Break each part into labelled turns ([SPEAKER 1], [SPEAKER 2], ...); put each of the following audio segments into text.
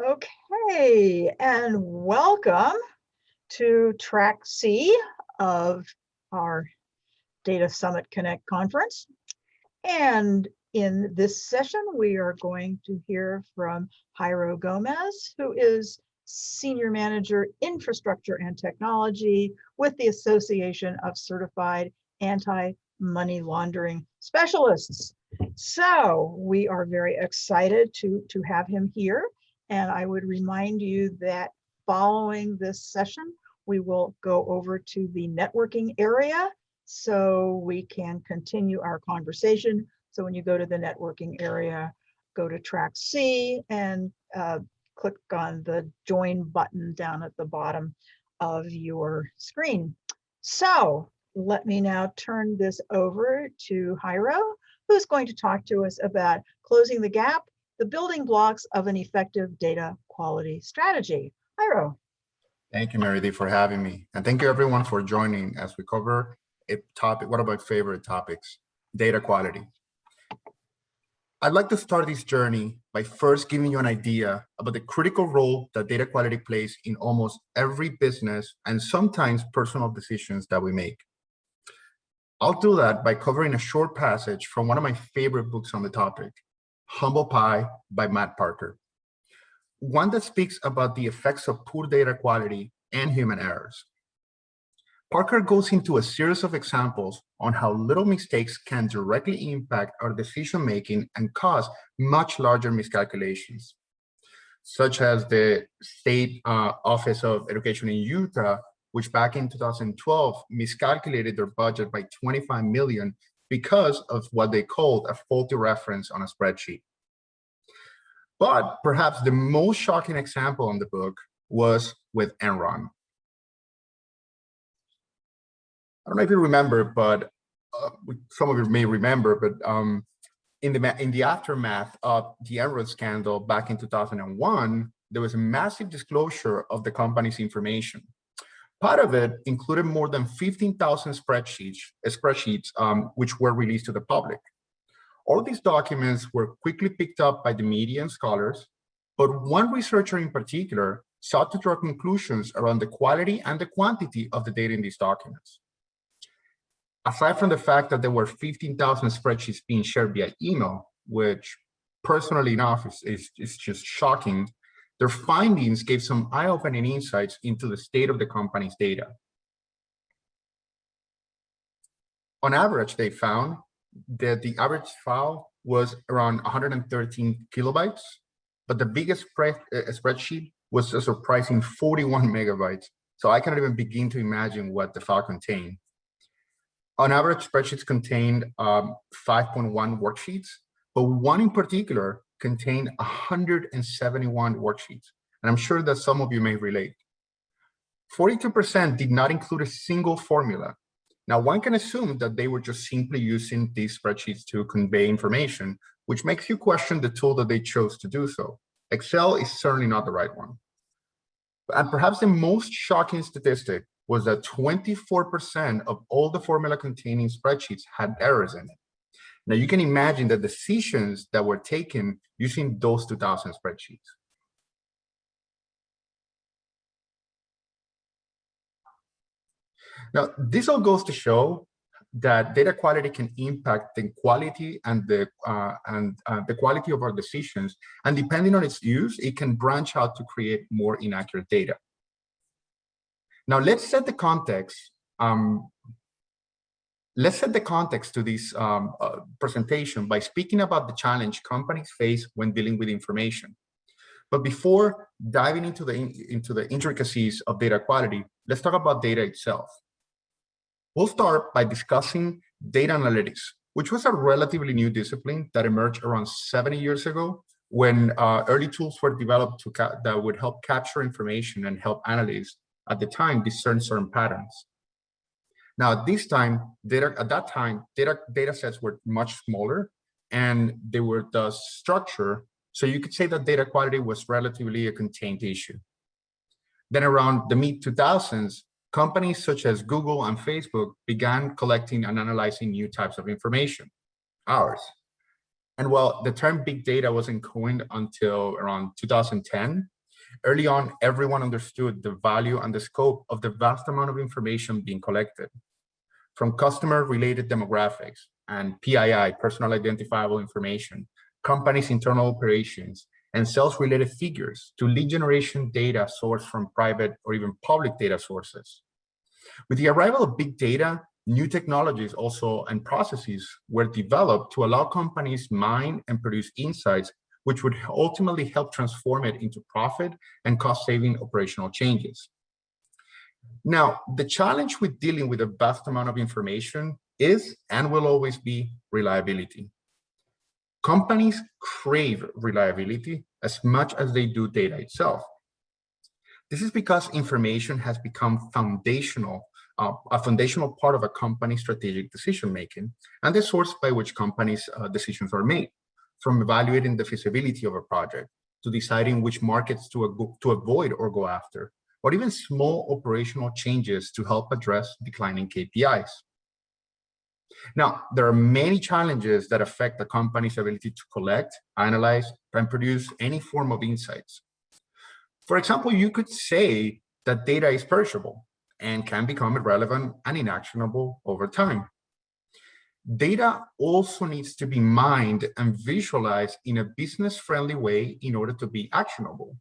[SPEAKER 1] Okay, and welcome to track C of our Data Summit Connect conference. And in this session, we are going to hear from Jairo Gomez, who is Senior Manager, Infrastructure and Technology with the Association of Certified Anti-Money Laundering Specialists. So we are very excited to have him here. And I would remind you that following this session, we will go over to the networking area so we can continue our conversation. So when you go to the networking area, go to track C and click on the join button down at the bottom of your screen. So let me now turn this over to Jairo, who's going to talk to us about closing the gap, the building blocks of an effective data quality strategy. Jairo.
[SPEAKER 2] Thank you, Mary D, for having me. And thank you everyone for joining as we cover a topic, one of my favorite topics, data quality. I'd like to start this journey by first giving you an idea about the critical role that data quality plays in almost every business and sometimes personal decisions that we make. I'll do that by covering a short passage from one of my favorite books on the topic, Humble Pie by Matt Parker. One that speaks about the effects of poor data quality and human errors. Parker goes into a series of examples on how little mistakes can directly impact our decision-making and cause much larger miscalculations, such as the State Office of Education in Utah, which back in 2012 miscalculated their budget by 25 million because of what they called a faulty reference on a spreadsheet. But perhaps the most shocking example in the book was with Enron. I don't know if you remember, but some of you may remember, but in the aftermath of the Enron scandal back in 2001, there was a massive disclosure of the company's information. Part of it included more than 15,000 spreadsheets, which were released to the public. All these documents were quickly picked up by the media and scholars, but one researcher in particular sought to draw conclusions around the quality and the quantity of the data in these documents. Aside from the fact that there were 15,000 spreadsheets being shared via email, which personally enough is just shocking, their findings gave some eye-opening insights into the state of the company's data. On average, they found that the average file was around 113 kilobytes, but the biggest spreadsheet was a surprising 41 megabytes. So I cannot even begin to imagine what the file contained. On average, spreadsheets contained 5.1 worksheets, but one in particular contained 171 worksheets. And I'm sure that some of you may relate. 42% did not include a single formula. Now, one can assume that they were just simply using these spreadsheets to convey information, which makes you question the tool that they chose to do so. Excel is certainly not the right one. And perhaps the most shocking statistic was that 24% of all the formula containing spreadsheets had errors in it. Now you can imagine the decisions that were taken using those 2,000 spreadsheets. Now, this all goes to show that data quality can impact the quality and the quality of our decisions, and depending on its use, it can branch out to create more inaccurate data. Now, let's set the context. Let's set the context to this presentation by speaking about the challenge companies face when dealing with information. But before diving into the intricacies of data quality, let's talk about data itself. We'll start by discussing data analytics, which was a relatively new discipline that emerged around 70 years ago when early tools were developed that would help capture information and help analysts at the time discern certain patterns. Now, at that time, data sets were much smaller and they were thus structured. So you could say that data quality was relatively a contained issue. Then around the mid-2000s, companies such as Google and Facebook began collecting and analyzing new types of information, ours. And while the term big data wasn't coined until around 2010, early on, everyone understood the value and the scope of the vast amount of information being collected. From customer-related demographics and PII, personal identifiable information, companies' internal operations, and sales-related figures to lead generation data sourced from private or even public data sources. With the arrival of big data, new technologies also and processes were developed to allow companies mine and produce insights, which would ultimately help transform it into profit and cost-saving operational changes. Now, the challenge with dealing with a vast amount of information is and will always be reliability. Companies crave reliability as much as they do data itself. This is because information has become a foundational part of a company's strategic decision-making and the source by which companies' decisions are made, from evaluating the feasibility of a project to deciding which markets to avoid or go after, or even small operational changes to help address declining KPIs. Now, there are many challenges that affect the company's ability to collect, analyze, and produce any form of insights. For example, you could say that data is perishable and can become irrelevant and inactionable over time. Data also needs to be mined and visualized in a business-friendly way in order to be actionable.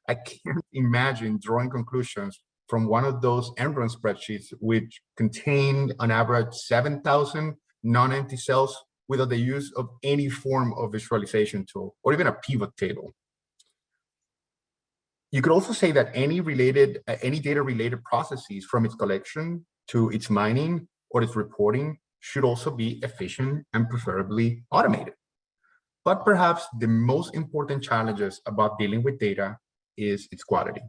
[SPEAKER 2] I can't imagine drawing conclusions from one of those end-run spreadsheets which contain on average 7,000 non-empty cells without the use of any form of visualization tool or even a pivot table. You could also say that any data-related processes from its collection to its mining or its reporting should also be efficient and preferably automated. But perhaps the most important challenges about dealing with data is its quality.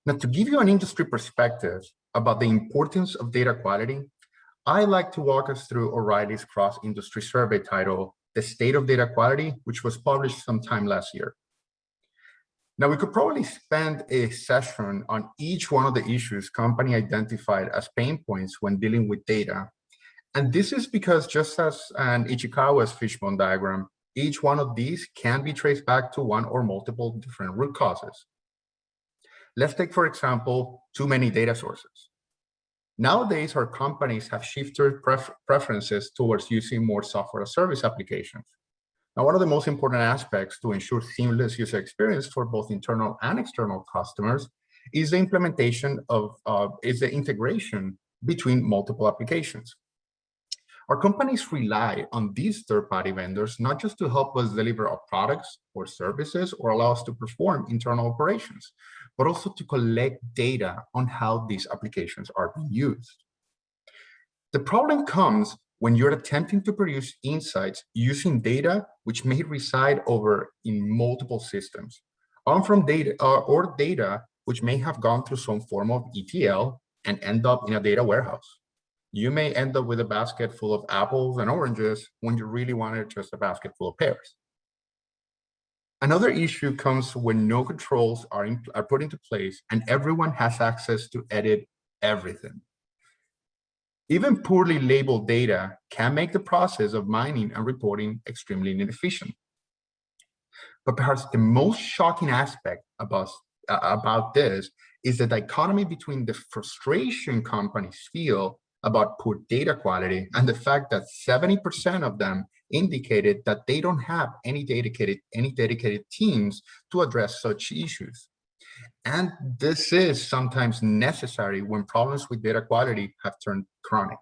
[SPEAKER 2] Now, to give you an industry perspective about the importance of data quality, I like to walk us through O'Reilly's cross-industry survey titled The State of Data Quality, which was published sometime last year. Now, we could probably spend a session on each one of the issues company identified as pain points when dealing with data. And this is because just as an Ichikawa's fishbone diagram, each one of these can be traced back to one or multiple different root causes. Let's take, for example, too many data sources. Nowadays, our companies have shifted preferences towards using more software as service applications. Now, one of the most important aspects to ensure seamless user experience for both internal and external customers is the integration between multiple applications. Our companies rely on these third-party vendors not just to help us deliver our products or services or allow us to perform internal operations, but also to collect data on how these applications are being used. The problem comes when you're attempting to produce insights using data which may reside in multiple systems, or data which may have gone through some form of ETL and end up in a data warehouse. You may end up with a basket full of apples and oranges when you really wanted just a basket full of pears. Another issue comes when no controls are put into place and everyone has access to edit everything. Even poorly labeled data can make the process of mining and reporting extremely inefficient. But perhaps the most shocking aspect about this is the dichotomy between the frustration companies feel about poor data quality and the fact that 70% of them indicated that they don't have any dedicated teams to address such issues. And this is sometimes necessary when problems with data quality have turned chronic.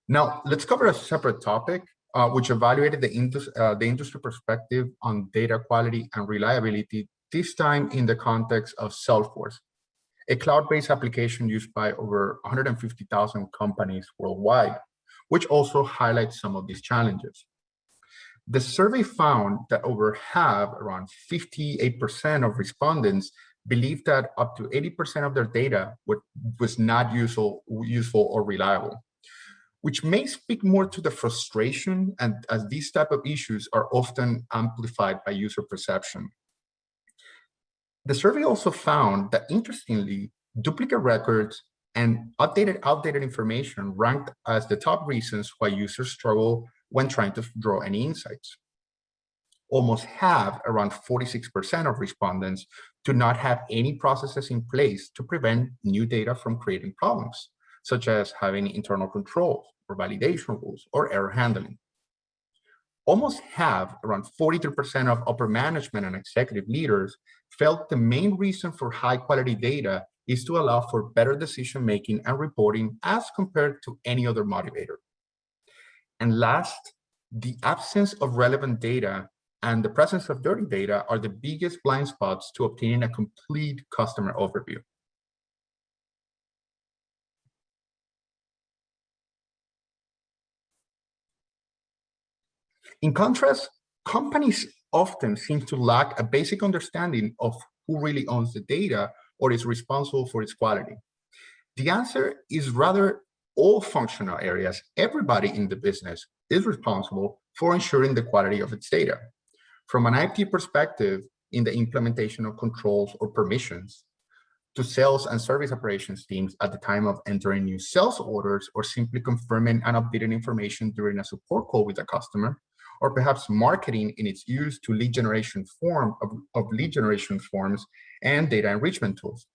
[SPEAKER 2] Now, let's cover a separate topic, which evaluated the industry perspective on data quality and reliability, this time in the context of Salesforce, a cloud-based application used by over 150,000 companies worldwide, which also highlights some of these challenges. The survey found that around 58% of respondents believed that up to 80% of their data was not useful or reliable, which may speak more to the frustration and as these type of issues are often amplified by user perception. The survey also found that, interestingly, duplicate records, and outdated information ranked as the top reasons why users struggle when trying to draw any insights. Almost half, around 46% of respondents, do not have any processes in place to prevent new data from creating problems, such as having internal controls or validation rules or error handling. Almost half, around 43% of upper management and executive leaders, felt the main reason for high quality data is to allow for better decision-making and reporting as compared to any other motivator. And last, the absence of relevant data and the presence of dirty data are the biggest blind spots to obtaining a complete customer overview. In contrast, companies often seem to lack a basic understanding of who really owns the data or is responsible for its quality. The answer is rather all functional areas. Everybody in the business is responsible for ensuring the quality of its data. From an IT perspective, in the implementation of controls or permissions, to sales and service operations teams at the time of entering new sales orders or simply confirming and updating information during a support call with a customer, or perhaps marketing in its use to lead generation lead generation forms and data enrichment tools.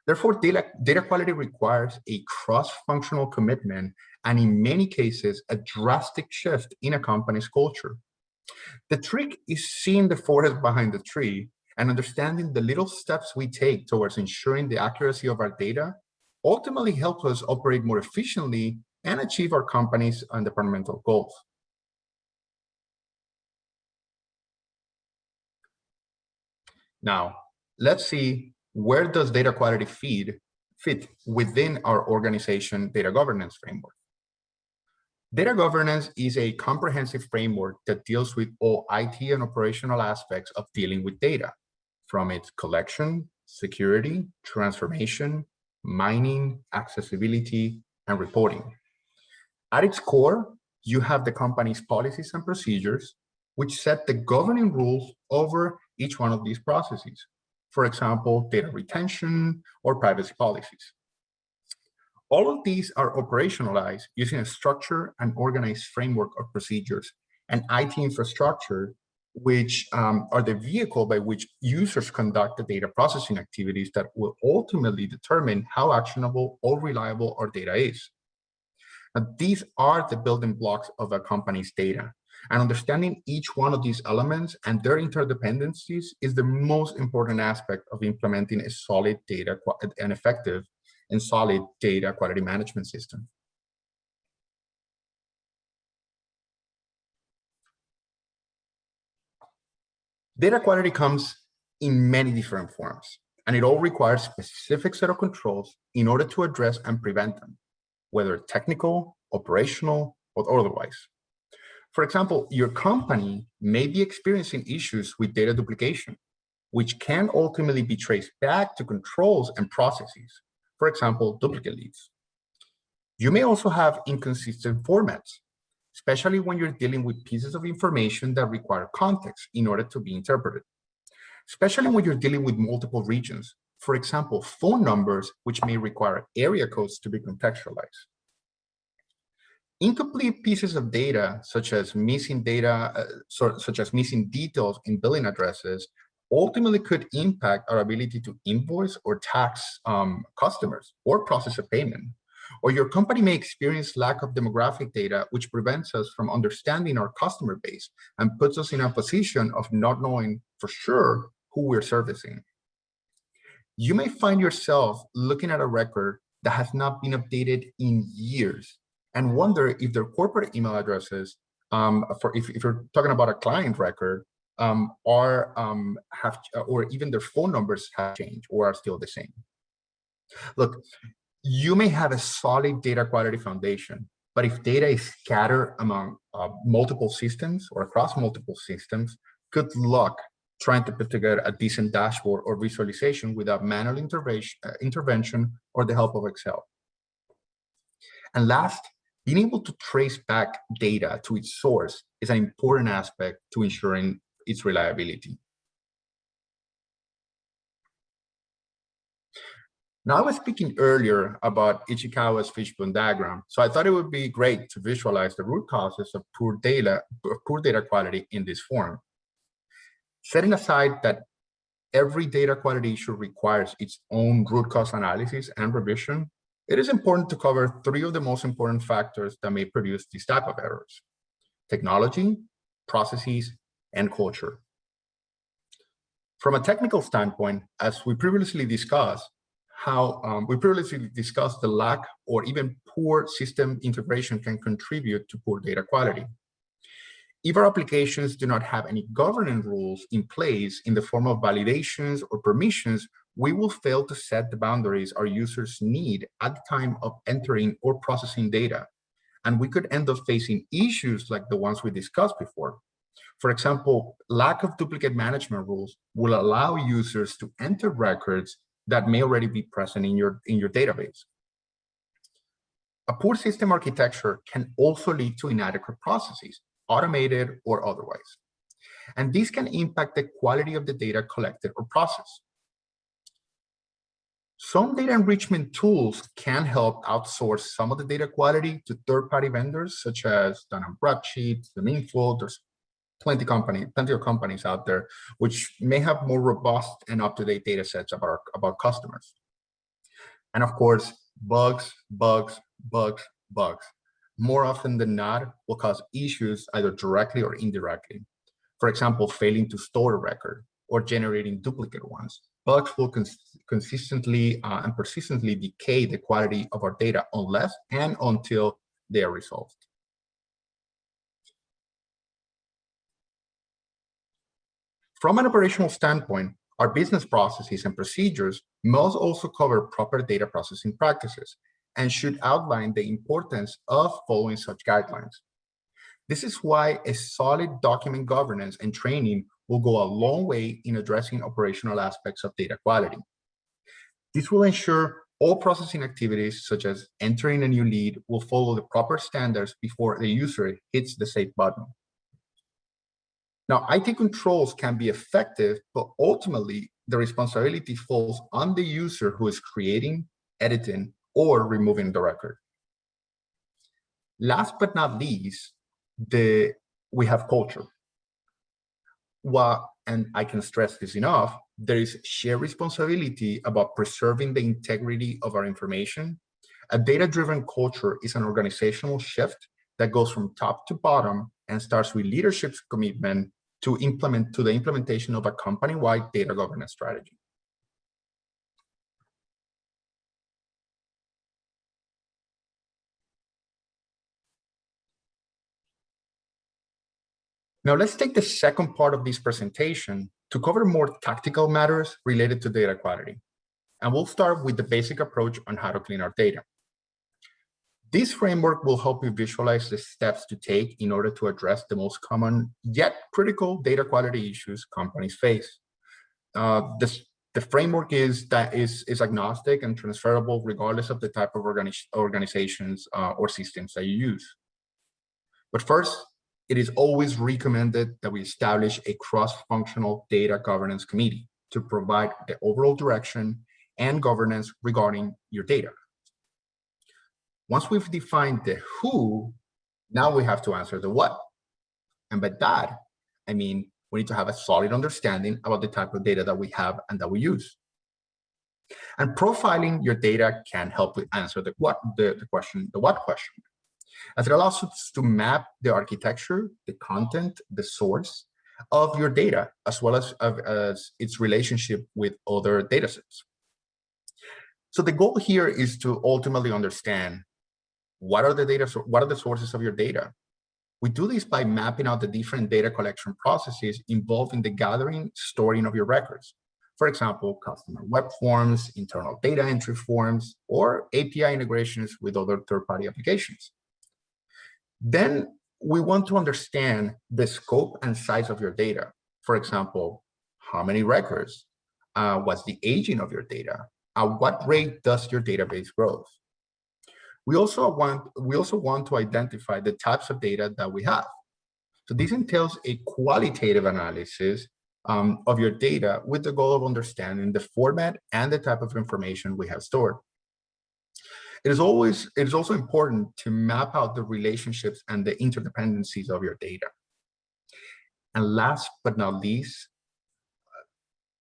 [SPEAKER 2] Therefore, data quality requires a cross-functional commitment and in many cases, a drastic shift in a company's culture. The trick is seeing the forest behind the tree and understanding the little steps we take towards ensuring the accuracy of our data ultimately helps us operate more efficiently and achieve our company's and departmental goals. Now, let's see, where does data quality fit within our organization data governance framework? Data governance is a comprehensive framework that deals with all IT and operational aspects of dealing with data, from its collection, security, transformation, mining, accessibility, and reporting. At its core, you have the company's policies and procedures, which set the governing rules over each one of these processes. For example, data retention or privacy policies. All of these are operationalized using a structured and organized framework of procedures and IT infrastructure, which are the vehicle by which users conduct the data processing activities that will ultimately determine how actionable or reliable our data is. Now, these are the building blocks of a company's data, and understanding each one of these elements and their interdependencies is the most important aspect of implementing a solid data and effective and solid data quality management system. Data quality comes in many different forms, and it all requires a specific set of controls in order to address and prevent them, whether technical, operational, or otherwise. For example, your company may be experiencing issues with data duplication, which can ultimately be traced back to controls and processes. For example, duplicate leads. You may also have inconsistent formats, especially when you're dealing with pieces of information that require context in order to be interpreted. Especially when you're dealing with multiple regions. For example, phone numbers, which may require area codes to be contextualized. Incomplete pieces of data, such as missing details in billing addresses, ultimately could impact our ability to invoice or tax customers or process a payment. Or your company may experience lack of demographic data, which prevents us from understanding our customer base and puts us in a position of not knowing for sure who we're servicing. You may find yourself looking at a record that has not been updated in years and wonder if their corporate email addresses, if you're talking about a client record, or even their phone numbers have changed or are still the same. Look, you may have a solid data quality foundation, but if data is scattered among multiple systems or across multiple systems, good luck trying to put together a decent dashboard or visualization without manual intervention or the help of Excel. And last, being able to trace back data to its source is an important aspect to ensuring its reliability. Now, I was speaking earlier about Ichikawa's fishbone diagram, so I thought it would be great to visualize the root causes of poor data quality in this form. Setting aside that every data quality issue requires its own root cause analysis and revision, it is important to cover three of the most important factors that may produce this type of errors: technology, processes, and culture. From a technical standpoint, as we previously discussed, the lack or even poor system integration can contribute to poor data quality. If our applications do not have any governance rules in place in the form of validations or permissions, we will fail to set the boundaries our users need at the time of entering or processing data. And we could end up facing issues like the ones we discussed before. For example, lack of duplicate management rules will allow users to enter records that may already be present in your database. A poor system architecture can also lead to inadequate processes, automated or otherwise. And this can impact the quality of the data collected or processed. Some data enrichment tools can help outsource some of the data quality to third-party vendors, such as Dun & Bradstreet, ZoomInfo. There's plenty of companies out there which may have more robust and up-to-date data sets about customers. And of course, bugs. More often than not, will cause issues either directly or indirectly. For example, failing to store a record or generating duplicate ones. Bugs will consistently and persistently decay the quality of our data unless and until they are resolved. From an operational standpoint, our business processes and procedures must also cover proper data processing practices and should outline the importance of following such guidelines. This is why a solid document governance and training will go a long way in addressing operational aspects of data quality. This will ensure all processing activities, such as entering a new lead, will follow the proper standards before the user hits the save button. Now, IT controls can be effective, but ultimately the responsibility falls on the user who is creating, editing, or removing the record. Last but not least, we have culture. And I can stress this enough, there is shared responsibility about preserving the integrity of our information. A data-driven culture is an organizational shift that goes from top to bottom and starts with leadership's commitment to the implementation of a company-wide data governance strategy. Now let's take the second part of this presentation to cover more tactical matters related to data quality. And we'll start with the basic approach on how to clean our data. This framework will help you visualize the steps to take in order to address the most common yet critical data quality issues companies face. The framework is agnostic and transferable regardless of the type of organizations or systems that you use. But first, it is always recommended that we establish a cross-functional data governance committee to provide the overall direction and governance regarding your data. Once we've defined the who, now we have to answer the what. And by that, I mean, we need to have a solid understanding about the type of data that we have and that we use. And profiling your data can help with answer the what question, as it allows us to map the architecture, the content, the source of your data, as well as its relationship with other data sets. So the goal here is to ultimately understand what are the sources of your data. We do this by mapping out the different data collection processes involved in the gathering, storing of your records. For example, customer web forms, internal data entry forms, or API integrations with other third-party applications. Then we want to understand the scope and size of your data. For example, how many records? What's the aging of your data? At what rate does your database grow? We also want to identify the types of data that we have. So this entails a qualitative analysis of your data with the goal of understanding the format and the type of information we have stored. It is also important to map out the relationships and the interdependencies of your data. And last but not least,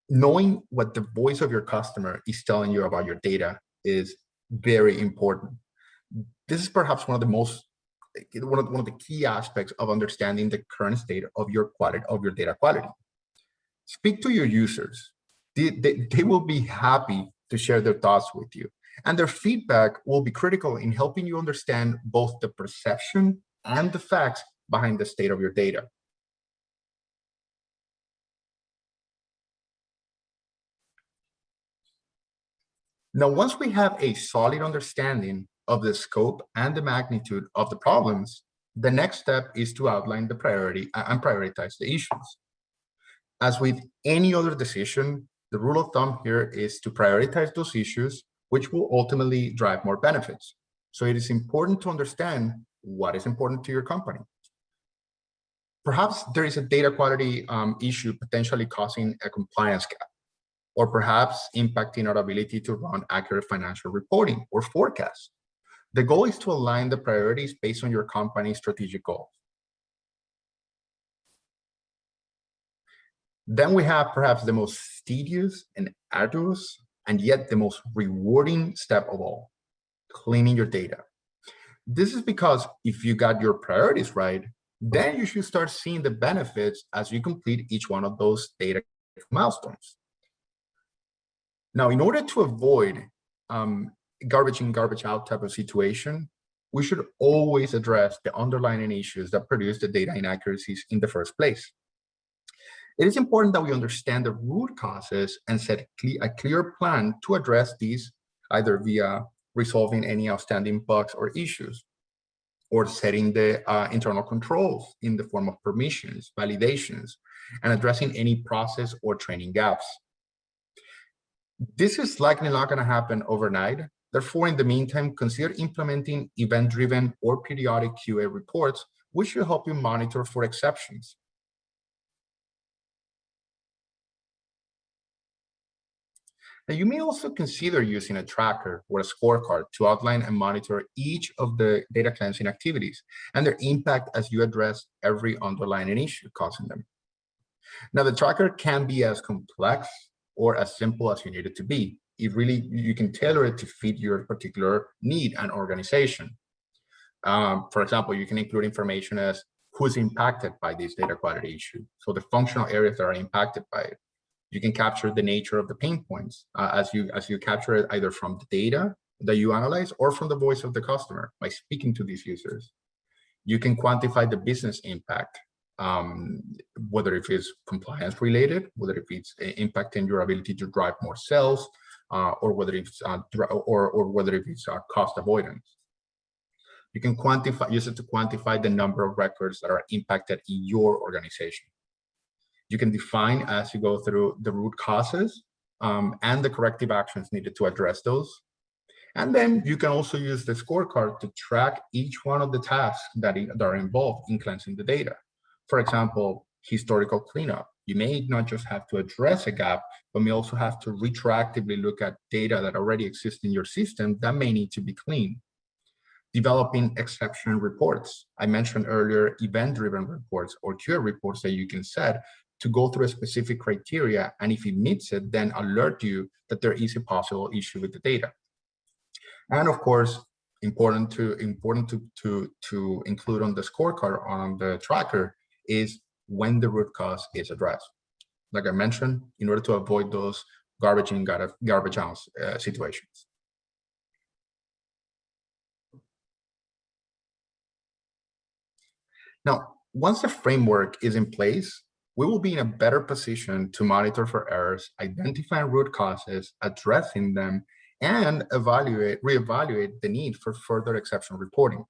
[SPEAKER 2] knowing what the voice of your customer is telling you about your data is very important. This is perhaps one of the key aspects of understanding the current state of your data quality. Speak to your users. They will be happy to share their thoughts with you, and their feedback will be critical in helping you understand both the perception and the facts behind the state of your data. Now, once we have a solid understanding of the scope and the magnitude of the problems, the next step is to outline the priority and prioritize the issues. As with any other decision, the rule of thumb here is to prioritize those issues which will ultimately drive more benefits. So it is important to understand what is important to your company. Perhaps there is a data quality issue potentially causing a compliance gap, or perhaps impacting our ability to run accurate financial reporting or forecasts. The goal is to align the priorities based on your company's strategic goals. Then we have perhaps the most tedious and arduous, and yet the most rewarding step of all, cleaning your data. This is because if you got your priorities right, then you should start seeing the benefits as you complete each one of those data milestones. Now, in order to avoid garbage in, garbage out type of situation, we should always address the underlying issues that produce the data inaccuracies in the first place. It is important that we understand the root causes and set a clear plan to address these, either via resolving any outstanding bugs or issues, or setting the internal controls in the form of permissions, validations, and addressing any process or training gaps. This is likely not going to happen overnight. Therefore, in the meantime, consider implementing event-driven or periodic QA reports, which will help you monitor for exceptions. Now, you may also consider using a tracker or a scorecard to outline and monitor each of the data cleansing activities and their impact as you address every underlying issue causing them. Now, the tracker can be as complex or as simple as you need it to be. You can tailor it to fit your particular need and organization. For example, you can include information as who's impacted by this data quality issue. So the functional areas that are impacted by it. You can capture the nature of the pain points as you capture it either from the data that you analyze or from the voice of the customer by speaking to these users. You can quantify the business impact, whether if it's compliance related, whether if it's impacting your ability to drive more sales, or whether it's cost avoidance. You can use it to quantify the number of records that are impacted in your organization. You can define as you go through the root causes and the corrective actions needed to address those. And then you can also use the scorecard to track each one of the tasks that are involved in cleansing the data. For example, historical cleanup. You may not just have to address a gap, but may also have to retroactively look at data that already exists in your system that may need to be cleaned. Developing exception reports. I mentioned earlier event-driven reports or QA reports that you can set to go through a specific criteria, and if it meets it, then alert you that there is a possible issue with the data. And of course, important to include on the scorecard on the tracker is when the root cause is addressed. Like I mentioned, in order to avoid those garbage in, garbage out situations. Now, once the framework is in place, we will be in a better position to monitor for errors, identify root causes, addressing them, and reevaluate the need for further exception reporting.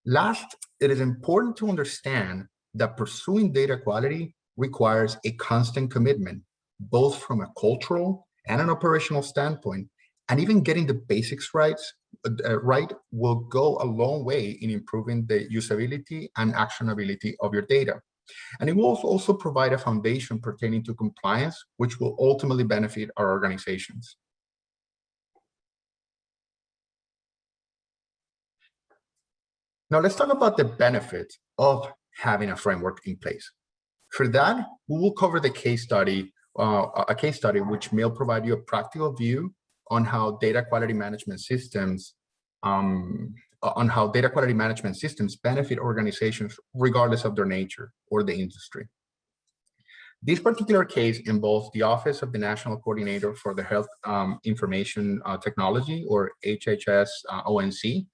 [SPEAKER 2] Last, it is important to understand that pursuing data quality requires a constant commitment, both from a cultural and an operational standpoint, and even getting the basics right will go a long way in improving the usability and actionability of your data. And it will also provide a foundation pertaining to compliance, which will ultimately benefit our organizations. Now let's talk about the benefits of having a framework in place. For that, we will cover the case study, a case study which may provide you a practical view on how data quality management systems benefit organizations regardless of their nature or the industry. This particular case involves the Office of the National Coordinator for the Health Information Technology, or HHS ONC.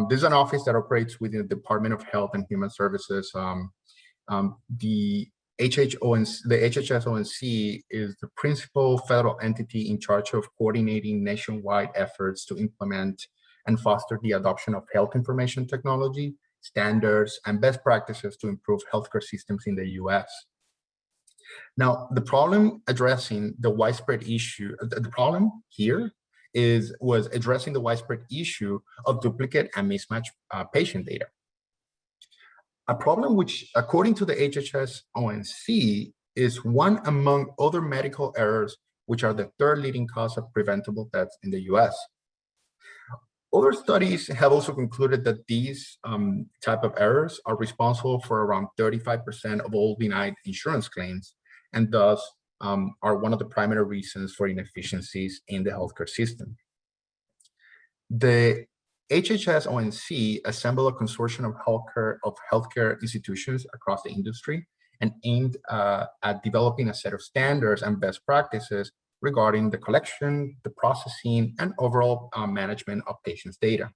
[SPEAKER 2] This is an office that operates within the Department of Health and Human Services. The HHS ONC is the principal federal entity in charge of coordinating nationwide efforts to implement and foster the adoption of health information technology, standards, and best practices to improve healthcare systems in the US. Now, the problem addressing the widespread issue, the problem here was addressing the widespread issue of duplicate and mismatched patient data. A problem which, according to the HHS ONC, is one among other medical errors, which are the third leading cause of preventable deaths in the US. Other studies have also concluded that these type of errors are responsible for around 35% of all denied insurance claims, and thus are one of the primary reasons for inefficiencies in the healthcare system. The HHS ONC assembled a consortium of healthcare institutions across the industry and aimed at developing a set of standards and best practices regarding the collection, the processing, and overall management of patients' data.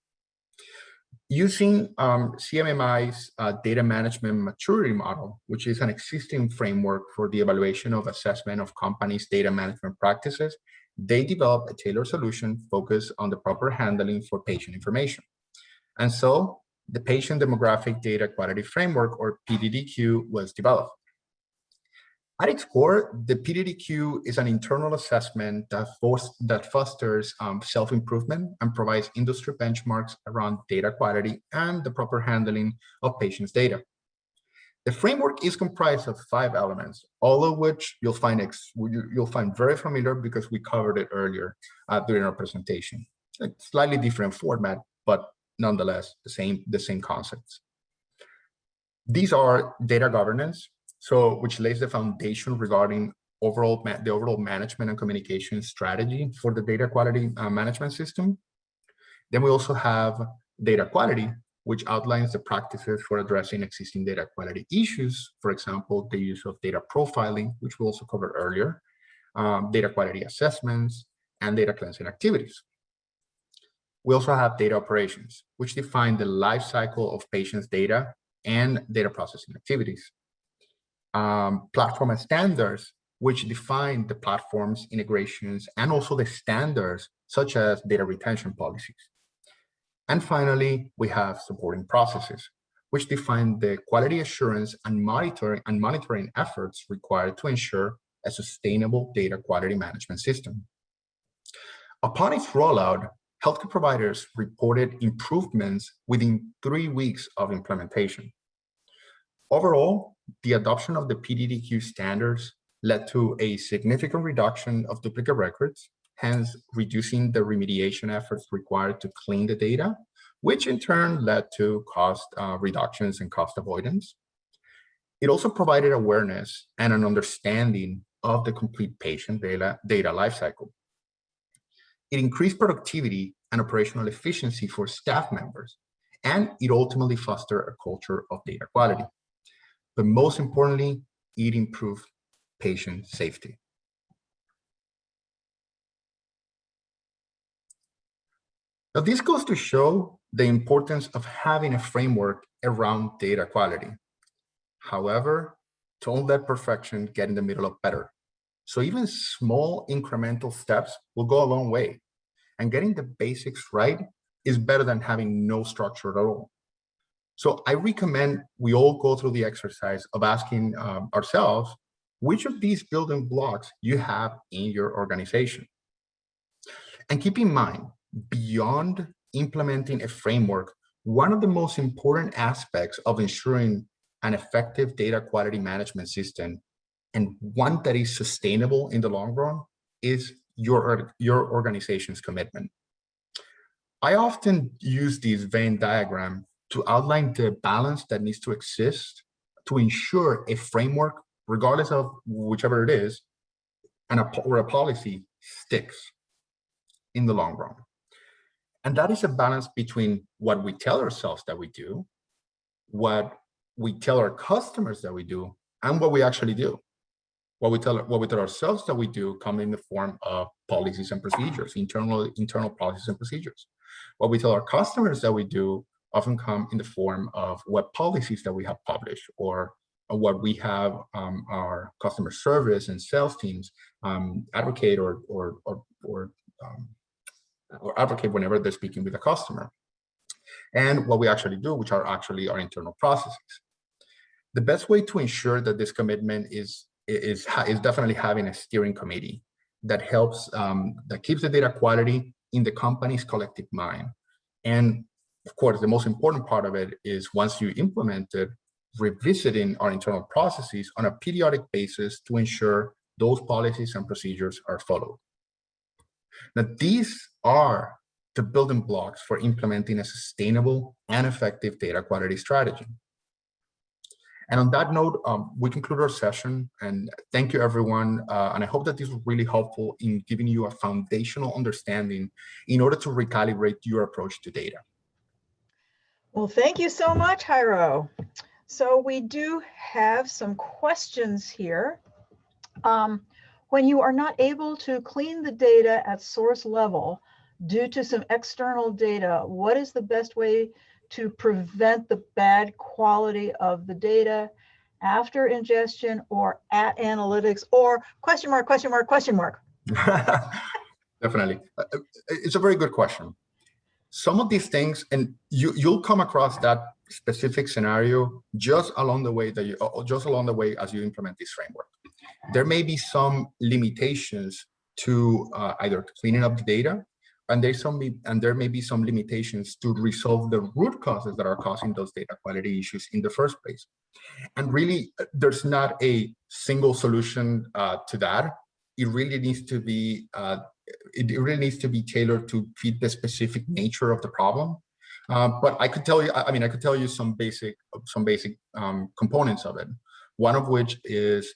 [SPEAKER 2] Using CMMI's data management maturity model, which is an existing framework for the evaluation of assessment of companies' data management practices, they developed a tailored solution focused on the proper handling for patient information. And so the Patient Demographic Data Quality Framework, or PDDQ, was developed. At its core, the PDDQ is an internal assessment that fosters self-improvement and provides industry benchmarks around data quality and the proper handling of patients' data. The framework is comprised of 5 elements, all of which you'll find very familiar because we covered it earlier during our presentation. A slightly different format, but nonetheless the same concepts. These are data governance, which lays the foundation regarding the overall management and communication strategy for the data quality management system. Then we also have data quality, which outlines the practices for addressing existing data quality issues. For example, the use of data profiling, which we also covered earlier, data quality assessments, and data cleansing activities. We also have data operations, which define the life cycle of patients' data and data processing activities. Platform and standards, which define the platform's integrations and also the standards such as data retention policies. And finally, we have supporting processes, which define the quality assurance and monitoring efforts required to ensure a sustainable data quality management system. Upon its rollout, healthcare providers reported improvements within 3 weeks of implementation. Overall, the adoption of the PDDQ standards led to a significant reduction of duplicate records, hence reducing the remediation efforts required to clean the data, which in turn led to cost reductions and cost avoidance. It also provided awareness and an understanding of the complete patient data lifecycle. It increased productivity and operational efficiency for staff members, and it ultimately fostered a culture of data quality. But most importantly, it improved patient safety. Now, this goes to show the importance of having a framework around data quality. However, don't let perfection get in the middle of better. So even small incremental steps will go a long way. And getting the basics right is better than having no structure at all. So I recommend we all go through the exercise of asking ourselves, which of these building blocks you have in your organization? And keep in mind, beyond implementing a framework, one of the most important aspects of ensuring an effective data quality management system, and one that is sustainable in the long run, is your organization's commitment. I often use this Venn diagram to outline the balance that needs to exist to ensure a framework, regardless of whichever it is, or a policy sticks in the long run. And that is a balance between what we tell ourselves that we do, what we tell our customers that we do, and what we actually do. What we tell ourselves that we do come in the form of policies and procedures, internal policies and procedures. What we tell our customers that we do often come in the form of what policies that we have published, or what we have our customer service and sales teams advocate or advocate whenever they're speaking with a customer, and what we actually do, which are actually our internal processes. The best way to ensure that this commitment is definitely having a steering committee that helps, that keeps the data quality in the company's collective mind. And of course, the most important part of it is, once you implement it, revisiting our internal processes on a periodic basis to ensure those policies and procedures are followed. Now, these are the building blocks for implementing a sustainable and effective data quality strategy. And on that note, we conclude our session, and thank you, everyone. And I hope that this was really helpful in giving you a foundational understanding in order to recalibrate your approach to data.
[SPEAKER 1] Well, thank you so much, Jairo. So we do have some questions here. When you are not able to clean the data at source level due to some external data, what is the best way to prevent the bad quality of the data after ingestion or at analytics, or question mark, question mark, question mark?
[SPEAKER 2] Definitely. It's a very good question. Some of these things, and you'll come across that specific scenario just along the way as you implement this framework. There may be some limitations to either cleaning up the data, and there may be some limitations to resolve the root causes that are causing those data quality issues in the first place. And really, there's not a single solution to that. It really needs to be tailored to fit the specific nature of the problem. But I could tell you some basic components of it. One of which is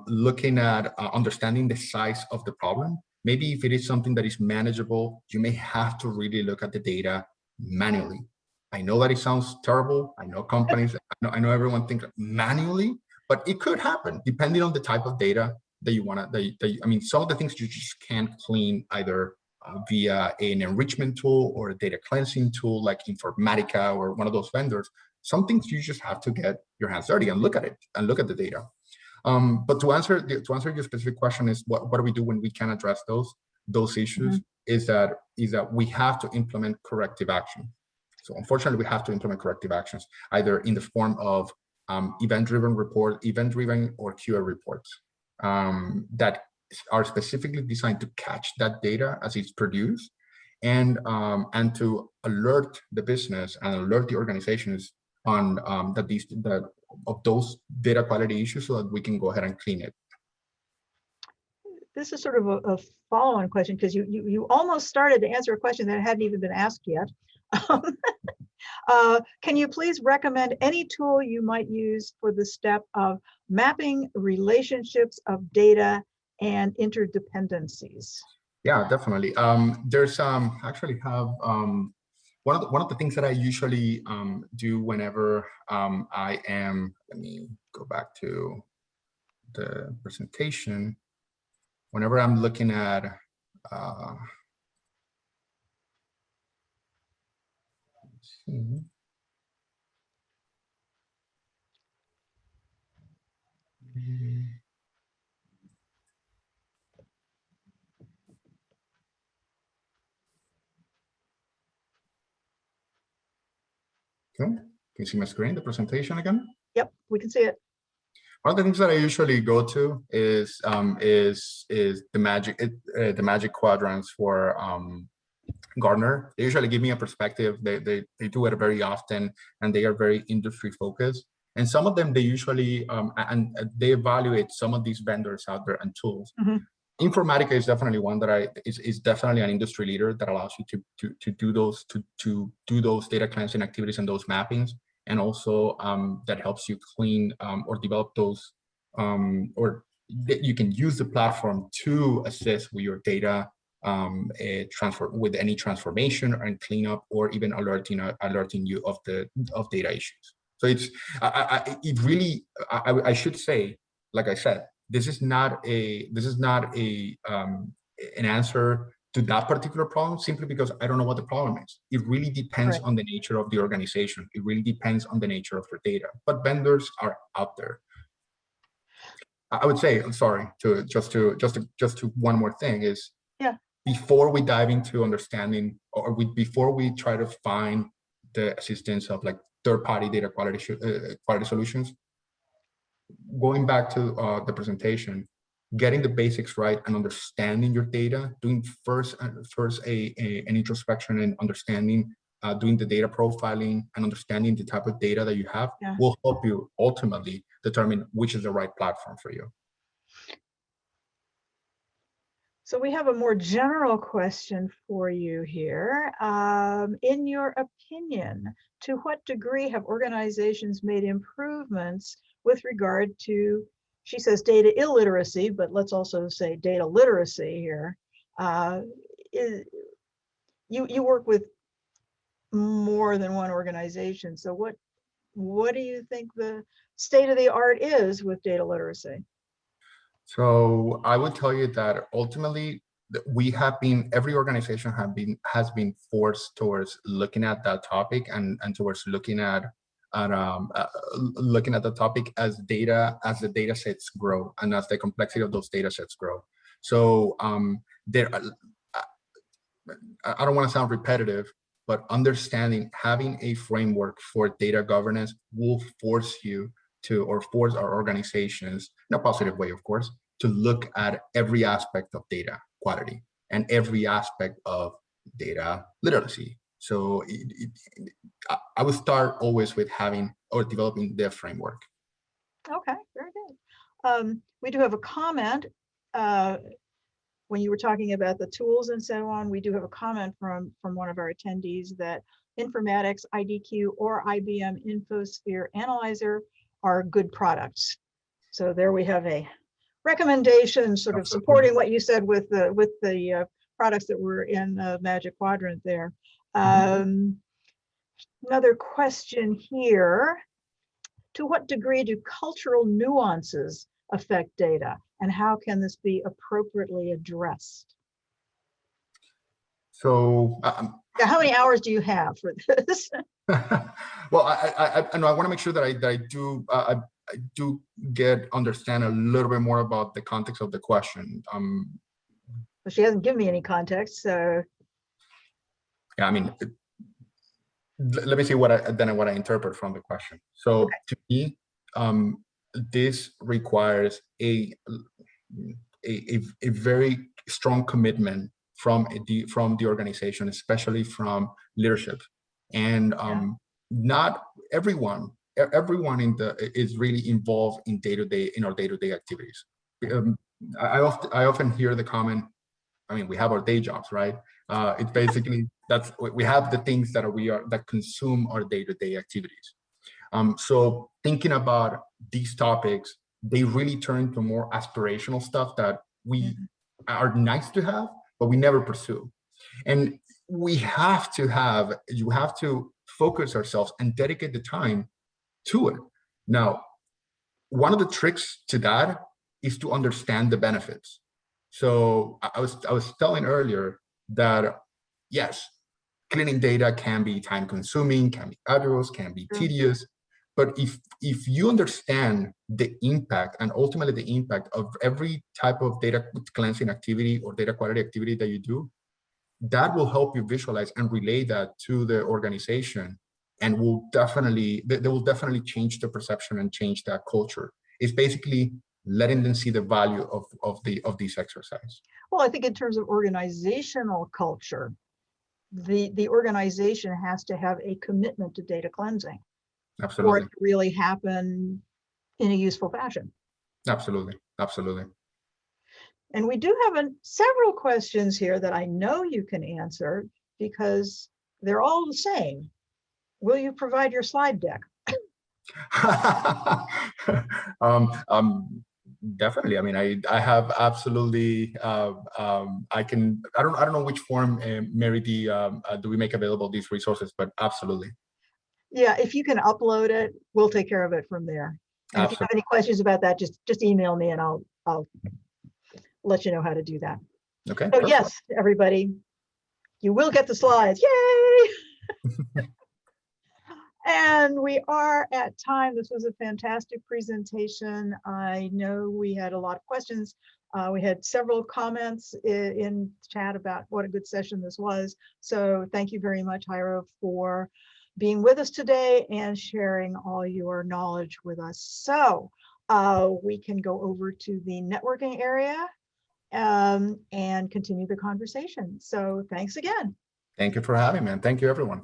[SPEAKER 2] looking at understanding the size of the problem. Maybe if it is something that is manageable, you may have to really look at the data manually. I know that it sounds terrible. I know companies, I know everyone thinks manually, but it could happen depending on the type of data that you want to, some of the things you just can't clean either via an enrichment tool or a data cleansing tool like Informatica or one of those vendors. Some things you just have to get your hands dirty and look at it and look at the data. But to answer your specific question is what do we do when we can address those issues? Is that we have to implement corrective action. So unfortunately, we have to implement corrective actions either in the form of event-driven or QA reports that are specifically designed to catch that data as it's produced, and to alert the business and alert the organizations on of those data quality issues so that we can go ahead and clean it.
[SPEAKER 1] This is sort of a follow-on question, because you almost started to answer a question that hadn't even been asked yet. Can you please recommend any tool you might use for the step of mapping relationships of data and interdependencies?
[SPEAKER 2] Yeah, definitely. There's actually have one of the things that I usually do whenever I am. Let me go back to the presentation. Whenever I'm looking at let's see. Okay, can you see my screen, the presentation again?
[SPEAKER 1] Yep, we can see it.
[SPEAKER 2] One of the things that I usually go to is the magic quadrants for Gartner. They usually give me a perspective. They do it very often, and they are very industry focused. And some of them, they usually, and they evaluate some of these vendors out there and tools.
[SPEAKER 1] Mhm.
[SPEAKER 2] Informatica is definitely one that is definitely an industry leader that allows you to do those data cleansing activities and those mappings, and also that helps you clean or develop those or that you can use the platform to assist with your data transfer with any transformation and cleanup, or even alerting you of data issues. So it really I should say, like I said, this is not an answer to that particular problem, simply because I don't know what the problem is. It really depends
[SPEAKER 1] Right.
[SPEAKER 2] on the nature of the organization. It really depends on the nature of your data. But vendors are out there. I would say, I'm sorry, to one more thing is,
[SPEAKER 1] Yeah.
[SPEAKER 2] before we dive into understanding, or before we try to find the assistance of like third-party data quality solutions, going back to the presentation, getting the basics right and understanding your data, doing first an introspection and understanding, doing the data profiling and understanding the type of data that you have,
[SPEAKER 1] Yeah.
[SPEAKER 2] will help you ultimately determine which is the right platform for you.
[SPEAKER 1] So we have a more general question for you here. In your opinion, to what degree have organizations made improvements with regard to, she says data illiteracy, but let's also say data literacy here. You work with more than one organization. So what do you think the state of the art is with data literacy?
[SPEAKER 2] So I would tell you that ultimately every organization has been forced towards looking at that topic, and towards looking at looking at the topic as the data sets grow and as the complexity of those data sets grow. So I don't want to sound repetitive, but having a framework for data governance will force you to, or force our organizations, in a positive way, of course, to look at every aspect of data quality and every aspect of data literacy. So I would start always with having or developing the framework.
[SPEAKER 1] Okay, very good. We do have a comment. When you were talking about the tools and so on, we do have a comment from one of our attendees that Informatics, IDQ, or IBM InfoSphere Analyzer are good products. So there we have a recommendation, sort of supporting what you said with the products that were in the Magic Quadrant there. Another question here. To what degree do cultural nuances affect data, and how can this be appropriately addressed?
[SPEAKER 2] So
[SPEAKER 1] how many hours do you have for this?
[SPEAKER 2] Well, I know I want to make sure that I do understand a little bit more about the context of the question.
[SPEAKER 1] Well, she hasn't given me any context, so.
[SPEAKER 2] Yeah, I mean, let me see what I interpret from the question. So okay. To me, this requires a very strong commitment from the organization, especially from leadership, and not everyone is really involved in our day-to-day activities. I often hear the comment, I mean, we have our day jobs, right? It's basically we have the things that consume our day-to-day activities. So thinking about these topics, they really turn to more aspirational stuff that we are nice to have, but we never pursue. And you have to focus ourselves and dedicate the time to it. Now, one of the tricks to that is to understand the benefits. So I was telling earlier that yes, cleaning data can be time consuming, can be arduous, can be tedious. But if you understand the impact and ultimately the impact of every type of data cleansing activity or data quality activity that you do, that will help you visualize and relay that to the organization, and they will definitely change the perception and change that culture. It's basically letting them see the value of these exercises.
[SPEAKER 1] Well, I think in terms of organizational culture, the organization has to have a commitment to data cleansing. for it
[SPEAKER 2] Absolutely.
[SPEAKER 1] to really happen in a useful fashion.
[SPEAKER 2] Absolutely. Absolutely.
[SPEAKER 1] And we do have several questions here that I know you can answer because they're all the same. Will you provide your slide deck?
[SPEAKER 2] Definitely. I mean, I have absolutely. I don't know which form, Mary D. Do we make available these resources? But absolutely.
[SPEAKER 1] Yeah, if you can upload it, we'll take care of it from there. And if you have
[SPEAKER 2] Absolutely.
[SPEAKER 1] any questions about that, just email me and I'll let you know how to do that.
[SPEAKER 2] Okay.
[SPEAKER 1] So
[SPEAKER 2] Perfect.
[SPEAKER 1] yes, everybody, you will get the slides. Yay! And we are at time. This was a fantastic presentation. I know we had a lot of questions. We had several comments in chat about what a good session this was. So thank you very much, Jairo, for being with us today and sharing all your knowledge with us. So we can go over to the networking area and continue the conversation. So thanks again.
[SPEAKER 2] Thank you for having me, and thank you, everyone.